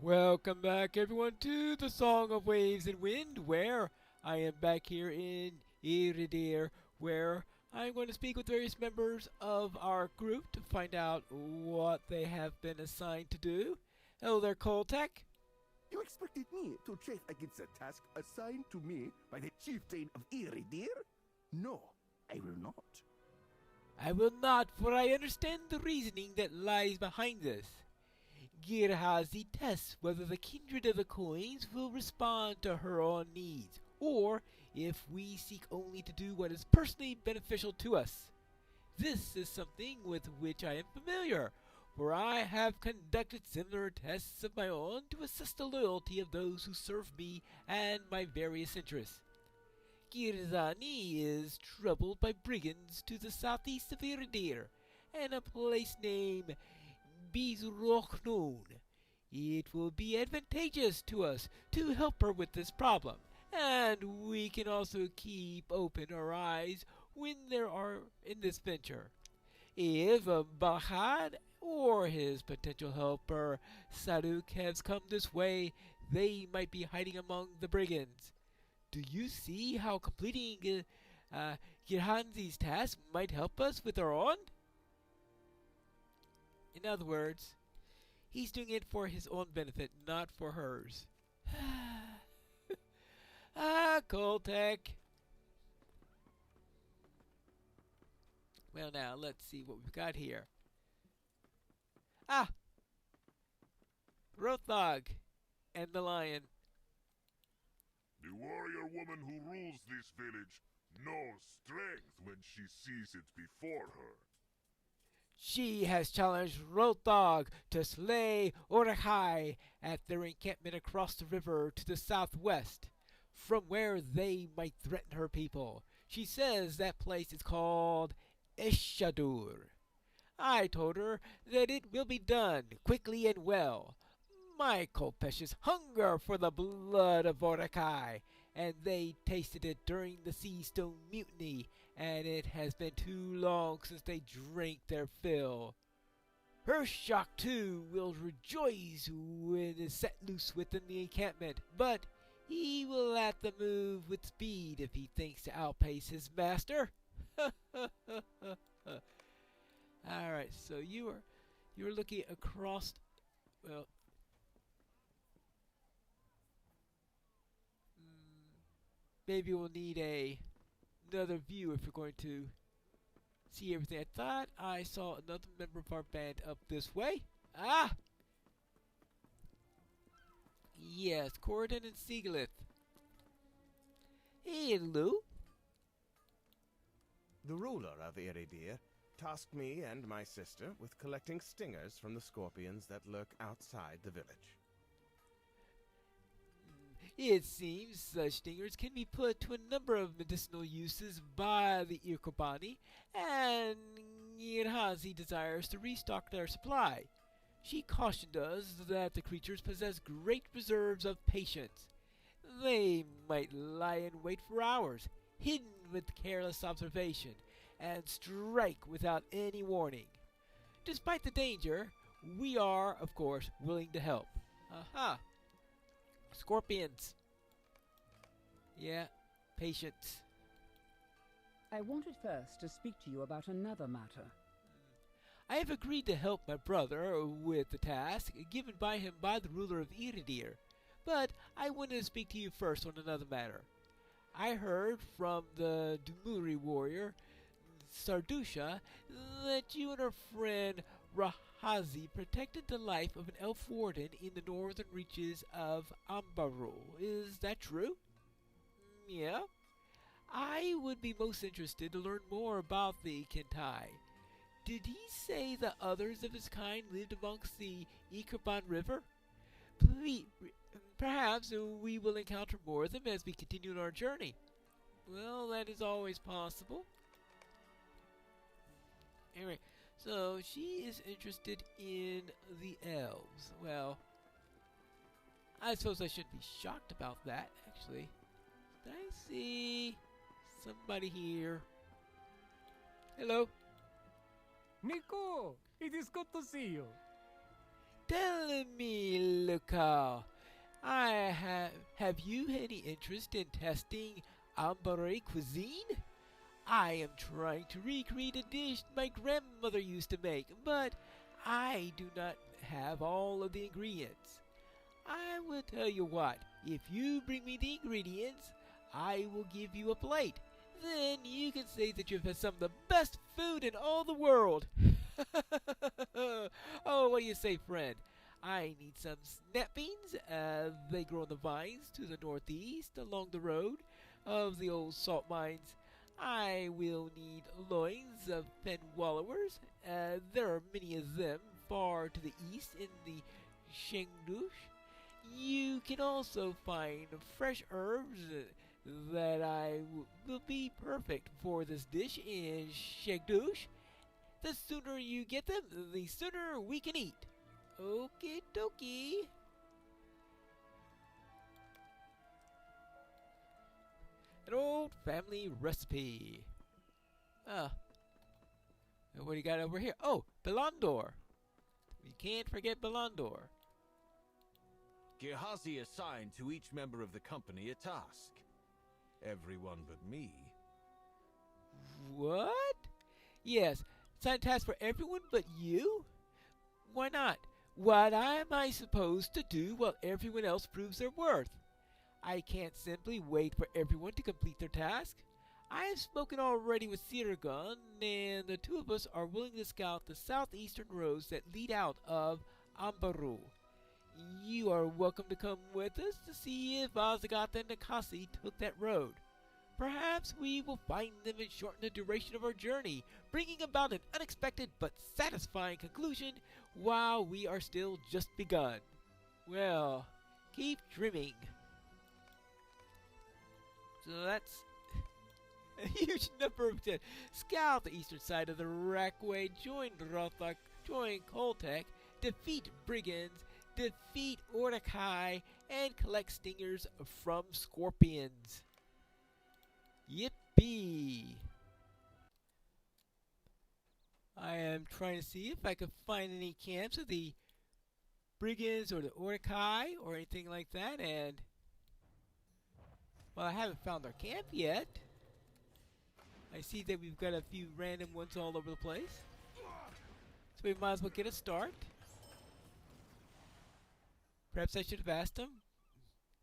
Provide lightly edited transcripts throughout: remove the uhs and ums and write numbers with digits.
Welcome back, everyone, to the Song of Waves and Wind, where I am back here in Iridir, where I'm going to speak with various members of our group to find out what they have been assigned to do. Hello there, Coltech. You expected me to chafe against a task assigned to me by the chieftain of Iridir? No, I will not. I will not, for I understand the reasoning that lies behind this. Girhazi tests whether the kindred of the coins will respond to her own needs, or if we seek only to do what is personally beneficial to us. This is something with which I am familiar, for I have conducted similar tests of my own to assess the loyalty of those who serve me and my various interests. Girzani is troubled by brigands to the southeast of Iridir, and a place named Bizrokhnun. It will be advantageous to us to help her with this problem, and we can also keep open our eyes when there are in this venture. If Bahad or his potential helper Saruk has come this way, they might be hiding among the brigands. Do you see how completing Girhanzi's task might help us with our own? In other words, he's doing it for his own benefit, not for hers. Coltech. Well, now, let's see what we've got here. Rothog and the lion. The warrior woman who rules this village knows strength when she sees it before her. She has challenged Rothog to slay Orachai at their encampment across the river to the southwest, from where they might threaten her people. She says that place is called Eshadur. I told her that it will be done quickly and well. My Kolpesh's hunger for the blood of Orachai, and they tasted it during the Sea Stone Mutiny, and it has been too long since they drank their fill. Her shock, too, will rejoice when it is set loose within the encampment, but he will have to move with speed if he thinks to outpace his master. Alright, so you're looking across, well, maybe we'll need another view if we're going to see everything. I thought I saw another member of our band up this way. Yes, Corridon and Sieglith. Hello. The ruler of Iridir tasked me and my sister with collecting stingers from the scorpions that lurk outside the village. It seems such stingers can be put to a number of medicinal uses by the Irkobani, and Girhazi desires to restock their supply. She cautioned us that the creatures possess great reserves of patience. They might lie in wait for hours, hidden with careless observation, and strike without any warning. Despite the danger, we are, of course, willing to help. Scorpions. Yeah, patience. I wanted first to speak to you about another matter. I have agreed to help my brother with the task given by him by the ruler of Iridir, but I wanted to speak to you first on another matter. I heard from the Dumuri warrior, Sardusha, that you and her friend Rahazi protected the life of an elf warden in the northern reaches of Umbar. Is that true? Yeah. I would be most interested to learn more about the Kentai. Did he say that others of his kind lived amongst the Ikerban River? Perhaps we will encounter more of them as we continue on our journey. Well, that is always possible. Anyway, so she is interested in the elves. Well, I suppose I shouldn't be shocked about that, actually. Did I see somebody here? Hello? Nico, it is good to see you. Tell me, local. Have you any interest in testing Umbar cuisine? I am trying to recreate a dish my grandmother used to make, but I do not have all of the ingredients. I will tell you what, if you bring me the ingredients, I will give you a plate. Then you can say that you've had some of the best food in all the world. Oh, what do you say, friend? I need some snap beans. They grow on the vines to the northeast along the road of the old salt mines. I will need loins of pen wallowers. There are many of them far to the east in the Shengdush. You can also find fresh herbs that will be perfect for this dish in Shengdush. The sooner you get them, the sooner we can eat. Okie dokie. An old family recipe. What do you got over here? Oh, Belandor. You can't forget Belandor. Gehazi assigned to each member of the company a task. Everyone but me. What? Yes, assign task for everyone but you? Why not? What am I supposed to do while everyone else proves their worth? I can't simply wait for everyone to complete their task. I have spoken already with Siragon, and the two of us are willing to scout the southeastern roads that lead out of Ambaru. You are welcome to come with us to see if Azagat and Nakasi took that road. Perhaps we will find them and shorten the duration of our journey, bringing about an unexpected but satisfying conclusion while we are still just begun. Well, keep dreaming. So that's a huge number of dead. Scout the eastern side of the Rackway, join Rothak, join Koltek, defeat brigands, defeat Ordakai, and collect stingers from scorpions. Yippee! I am trying to see if I can find any camps of the brigands or the Ordakai or anything like that, and well, I haven't found their camp yet. I see that we've got a few random ones all over the place, so we might as well get a start. Perhaps I should have asked them.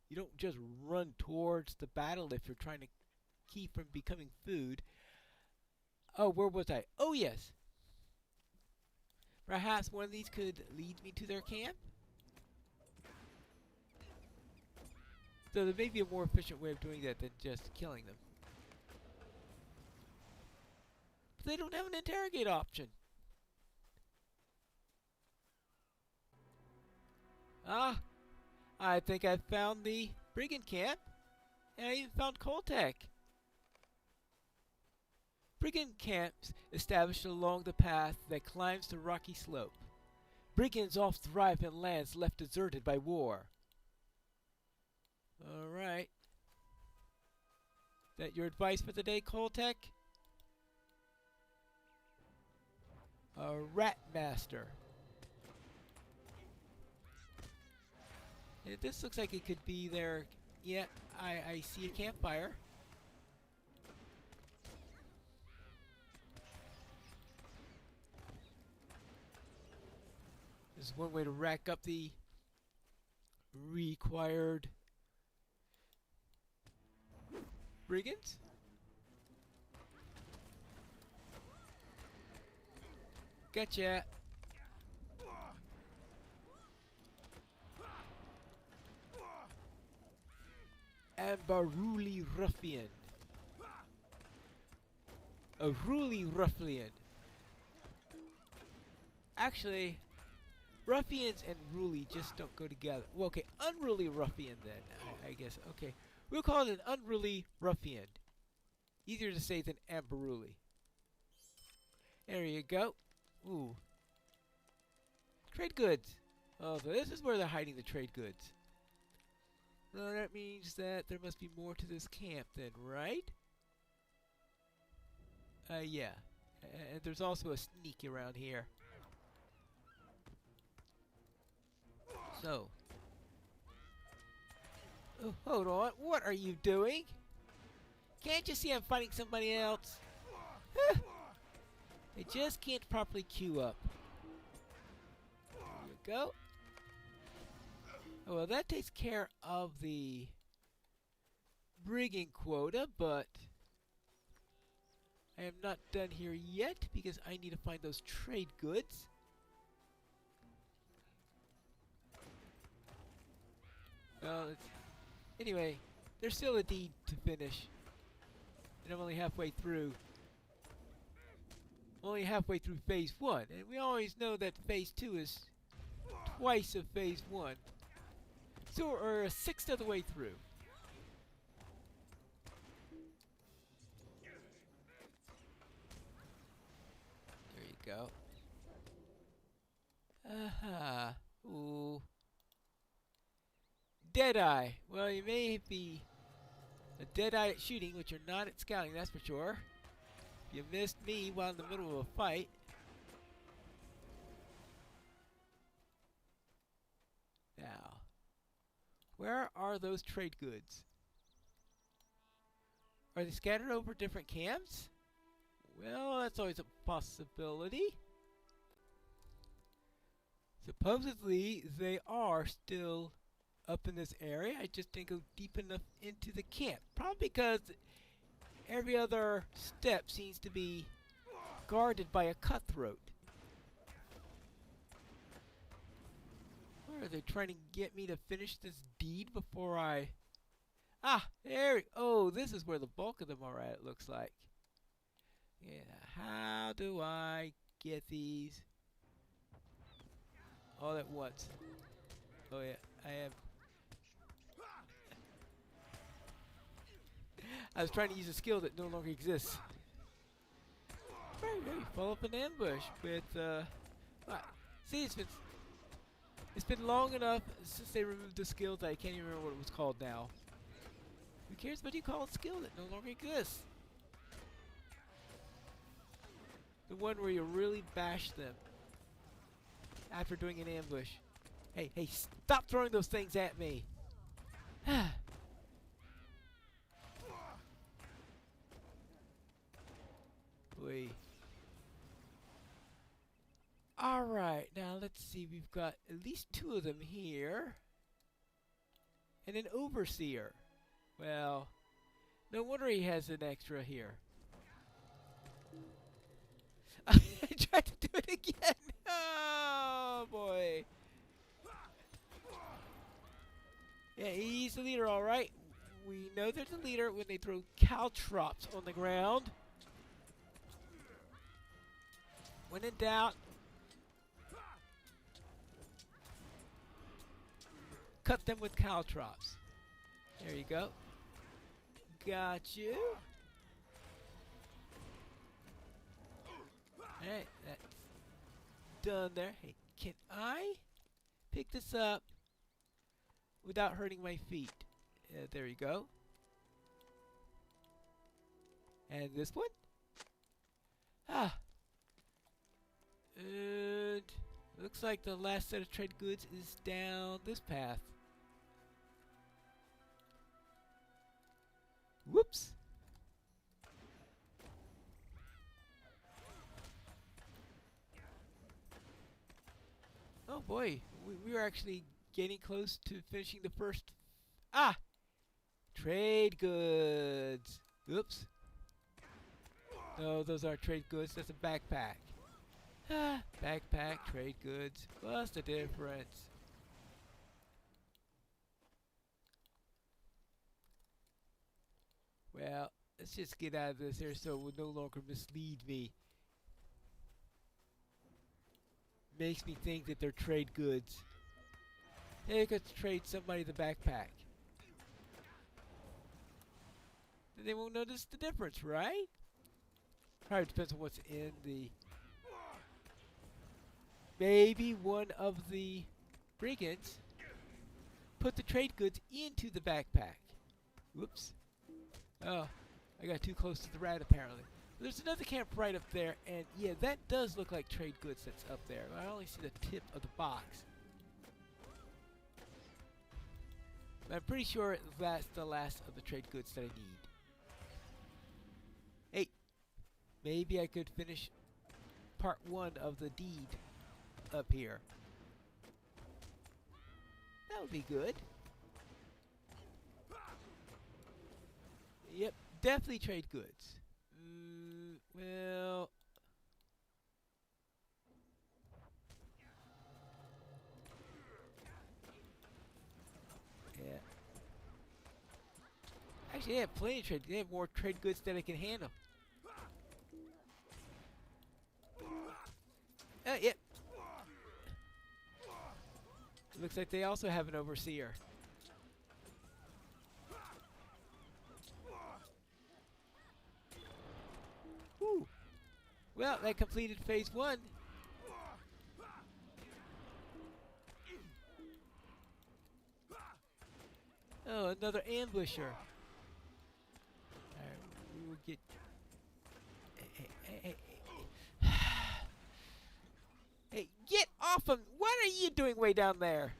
You don't just run towards the battle if you're trying to keep from becoming food. Oh, where was I? Oh, yes. Perhaps one of these could lead me to their camp? So there may be a more efficient way of doing that than just killing them. But they don't have an interrogate option. Ah, I think I found the brigand camp, and I even found Koltek. Brigand camps established along the path that climbs the rocky slope. Brigands often thrive in lands left deserted by war. Alright. That your advice for the day, Koltek? A rat master. Yeah, this looks like it could be their... Yeah, I see a campfire. This is one way to rack up the required brigands. Gotcha. Ambaruli ruffian. A Ruli ruffian. Actually, ruffians and Ruli just don't go together. Well, okay, unruly ruffian then, I guess. Okay, we'll call it an unruly ruffian. Easier to say than Ambaruli. There you go. Ooh. Trade goods. Oh, so this is where they're hiding the trade goods. Well, that means that there must be more to this camp then, right? Yeah. And there's also a sneak around here. So, Oh, hold on. What are you doing? Can't you see I'm fighting somebody else? They just can't properly queue up. There you go. Oh, well, that takes care of the brigand quota, but I am not done here yet because I need to find those trade goods. Anyway, there's still a deed to finish. And I'm only halfway through. Only halfway through phase 1. And we always know that phase 2 is twice of phase 1. So we're a sixth of the way through. There you go. Aha. Ooh. Deadeye. Well, you may be a deadeye at shooting, but you're not at scouting, that's for sure. You missed me while in the middle of a fight. Now, where are those trade goods? Are they scattered over different camps? Well, that's always a possibility. Supposedly, they are still up in this area. I just didn't go deep enough into the camp. Probably because every other step seems to be guarded by a cutthroat. Where are they trying to get me to finish this deed before I... Ah, there. Oh, this is where the bulk of them are at, it looks like. Yeah, how do I get these all at once? Oh yeah, I am. I was trying to use a skill that no longer exists. Very, follow up an ambush with see, it's been long enough since they removed the skill that I can't even remember what it was called now. Who cares what you call a skill that no longer exists? The one where you really bash them after doing an ambush. Hey, stop throwing those things at me! Boy. Alright, now let's see, we've got at least 2 of them here. And an overseer. Well, no wonder he has an extra here. I tried to do it again! Oh boy! Yeah, he's the leader, alright. We know they're the leader when they throw caltrops on the ground. When in doubt, cut them with caltrops. There you go. Got you. Alright, that's done there. Hey, can I pick this up without hurting my feet? There you go. And this one? Ah. And looks like the last set of trade goods is down this path. Whoops. Oh boy, we were actually getting close to finishing the first... Ah! Trade goods. Oops. No, those aren't trade goods, that's a backpack. Ah, backpack, trade goods. What's the difference? Well, let's just get out of this here so it will no longer mislead me. Makes me think that they're trade goods. Hey, I could trade somebody the backpack. Then they won't notice the difference, right? Probably depends on what's in the... Maybe one of the brigands put the trade goods into the backpack. Whoops. Oh, I got too close to the rat apparently. There's another camp right up there, and yeah, that does look like trade goods that's up there. I only see the tip of the box. I'm pretty sure that's the last of the trade goods that I need. Hey, maybe I could finish part 1 of the deed up here. That would be good. Yep, definitely trade goods. Well... yeah. Actually, they have plenty of trade. They have more trade goods than I can handle. Yep. Looks like they also have an overseer. Whew. Well, that completed phase 1. Oh, another ambusher. Alright, we will get... Hey, hey, get off him! What are you doing way down there?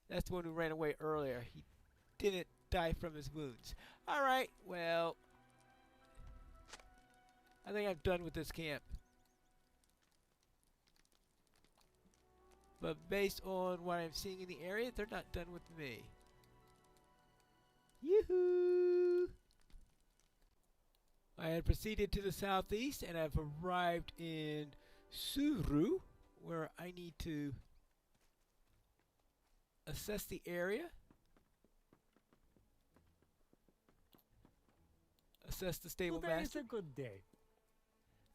That's the one who ran away earlier. He didn't die from his wounds. Alright, well... I think I'm done with this camp. But based on what I'm seeing in the area, they're not done with me. Yoo-hoo! I had proceeded to the southeast and I've arrived in Suru, where I need to assess the area. Assess the stable master. Today is a good day.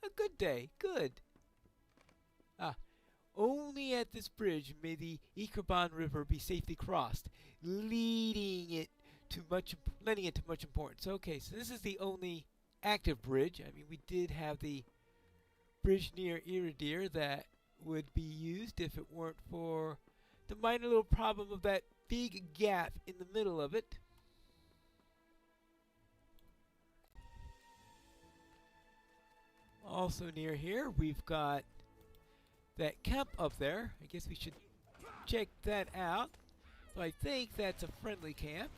A good day, good. Only at this bridge may the Ikraban River be safely crossed, lending it to much importance. Okay, so this is the only active bridge. I mean, we did have the bridge near Iridir that would be used if it weren't for the minor little problem of that big gap in the middle of it. Also near here, we've got that camp up there. I guess we should check that out. But I think that's a friendly camp.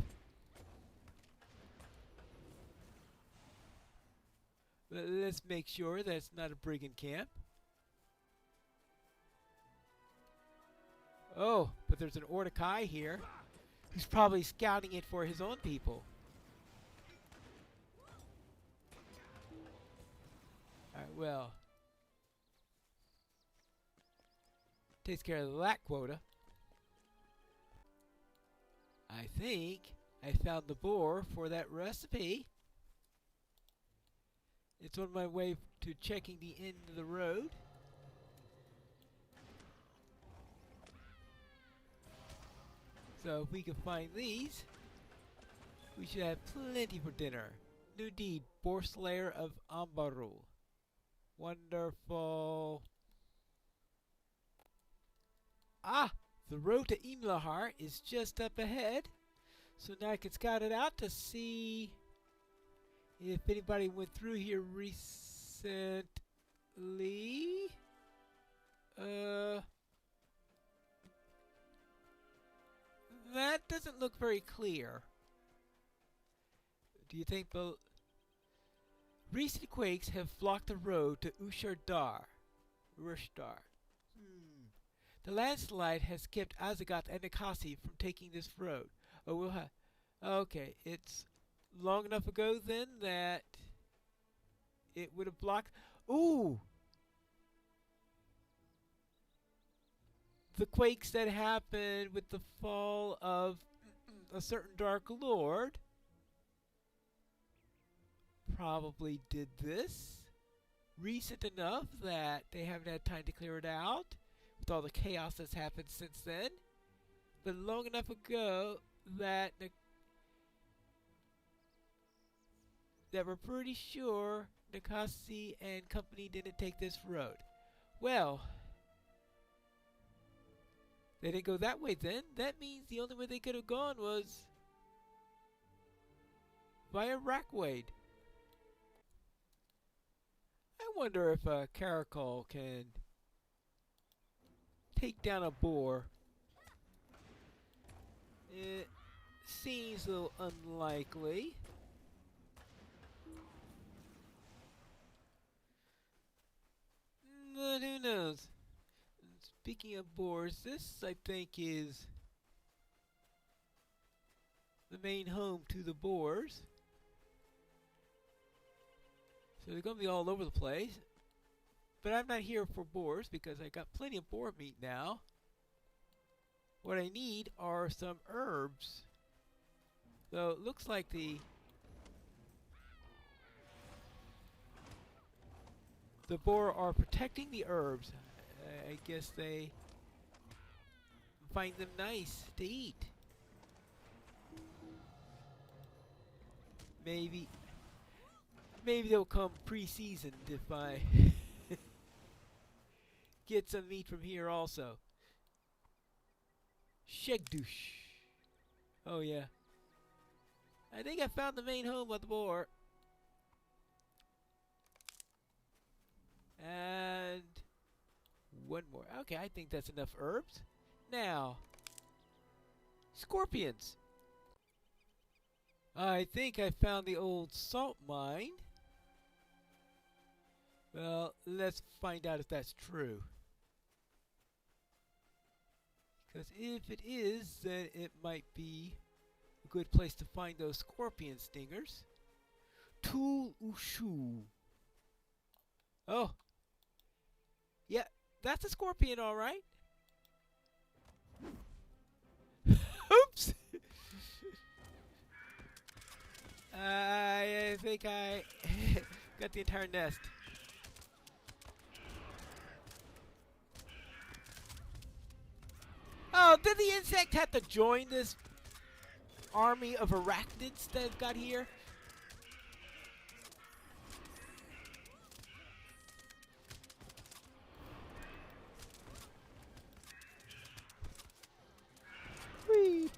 Let's make sure that's not a brigand camp. Oh, but there's an Ortekai here who's probably scouting it for his own people. Alright, well. Takes care of that quota. I think I found the boar for that recipe. It's on my way to checking the end of the road. So if we can find these, we should have plenty for dinner. New deed, boar slayer of Umbar. Wonderful. Ah, the road to Imlahar is just up ahead. So now I can scout it out to see if anybody went through here recently. That doesn't look very clear. Do you think recent quakes have blocked the road to Rushdar? The landslide has kept Azagat and Nikasi from taking this road. Oh, we'll have... Okay, it's long enough ago then that it would have blocked... Ooh! The quakes that happened with the fall of a certain Dark Lord probably did this. Recent enough that they haven't had time to clear it out with all the chaos that's happened since then. But long enough ago that we're pretty sure Nikasi and company didn't take this road. Well, they didn't go that way then. That means the only way they could have gone was via Rackwade. I wonder if a Caracol can take down a boar It seems a little unlikely. But who knows? Speaking of boars, this I think is the main home to the boars. So they're going to be all over the place. But I'm not here for boars because I got plenty of boar meat now. What I need are some herbs. So it looks like the boar are protecting the herbs. I guess they find them nice to eat. Maybe they'll come pre-seasoned if I get some meat from here also. Shegdoosh. Oh yeah. I think I found the main home of the boar. And one more. Okay, I think that's enough herbs. Now, scorpions. I think I found the old salt mine. Well, let's find out if that's true. Because if it is, then it might be a good place to find those scorpion stingers. Tool Ushu. Oh. Yeah, that's a scorpion, all right. Oops. I think I got the entire nest. Oh, did the insect have to join this army of arachnids that I've got here? Whee!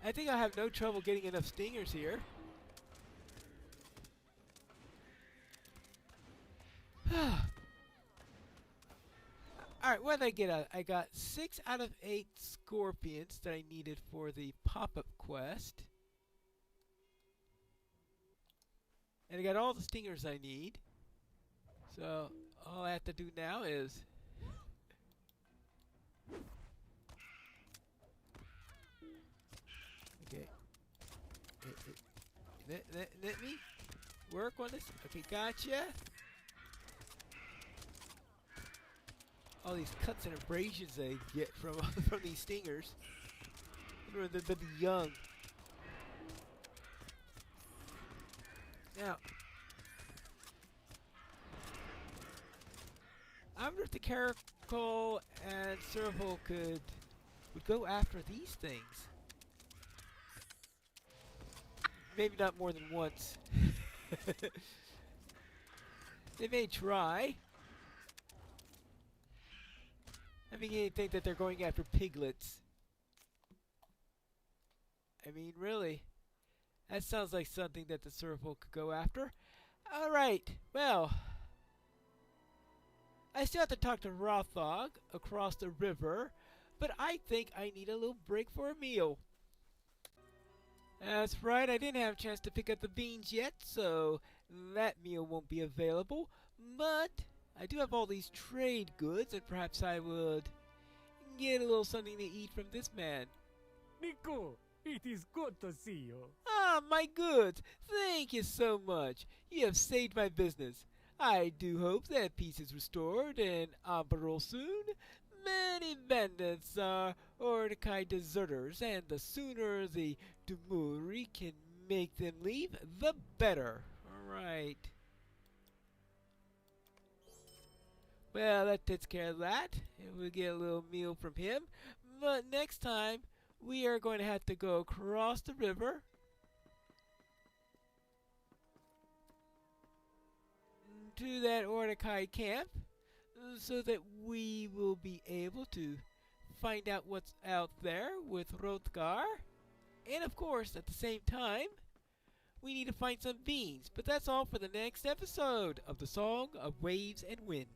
I think I'll have no trouble getting enough stingers here. Alright, what did I get out? I got 6 out of 8 scorpions that I needed for the pop-up quest. And I got all the stingers I need. So, all I have to do now is okay. Let me work on this. Okay, gotcha. All these cuts and abrasions I get from from these stingers. The young. Now, I wonder if the Caracal and Serval would go after these things. Maybe not more than once. They may try. I beginning to think that they're going after piglets. I mean, really, that sounds like something that the Serval could go after. Alright, well, I still have to talk to Rothog across the river, but I think I need a little break for a meal. That's right, I didn't have a chance to pick up the beans yet, so that meal won't be available, but I do have all these trade goods, and perhaps I would get a little something to eat from this man. Nico, it is good to see you. Ah, my goods! Thank you so much. You have saved my business. I do hope that peace is restored in Umbar soon. Many bandits are Ordekai deserters, and the sooner the Dumuri can make them leave, the better. Alright. Well, that takes care of that. And we'll get a little meal from him. But next time, we are going to have to go across the river to that Ordekai camp so that we will be able to find out what's out there with Rothgar And of course, at the same time, we need to find some beans. But that's all for the next episode of the Song of Waves and Wind.